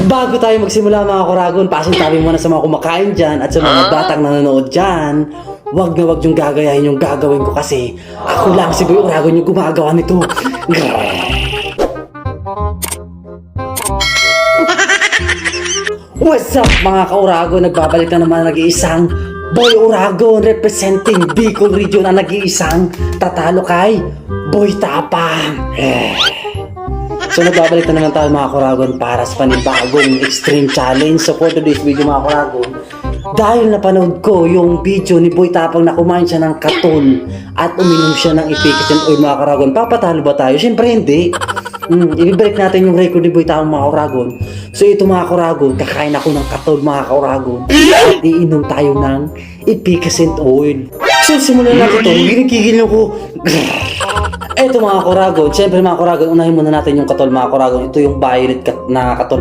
Bago tayo magsimula mga Kuragon, pasintabi muna sa mga kumakain dyan at sa mga batang nanonood dyan. Wag na wag yung gagayahin yung gagawin ko kasi ako lang si Boy Uragon yung gumagawa nito. What's up mga ka-Uragon? Nagbabalik na naman nag-iisang Boy Uragon representing Bicol Region ang nag-iisang tatalo kay Boy Tapang. So nagbabalik na naman tayo mga Kuragon para sa panibagong extreme challenge. So for today's video mga Kuragon, dahil napanood ko yung video ni Boy Tapang na kumain siya ng katol at uminom siya ng ipikit oil mga Kuragon, papatalo ba tayo? Siyempre hindi. Ibibalik natin yung record ni Boy Tapang mga Kuragon. So ito mga Kuragon, kakain ako ng katol mga Kuragon at iinom tayo ng ipikit oil. So simulan natin ito, ginigigil ko. Eto mga Kuragon, syempre mga Kuragon, unahin muna natin yung katol mga Kuragon. Ito yung violet na katol.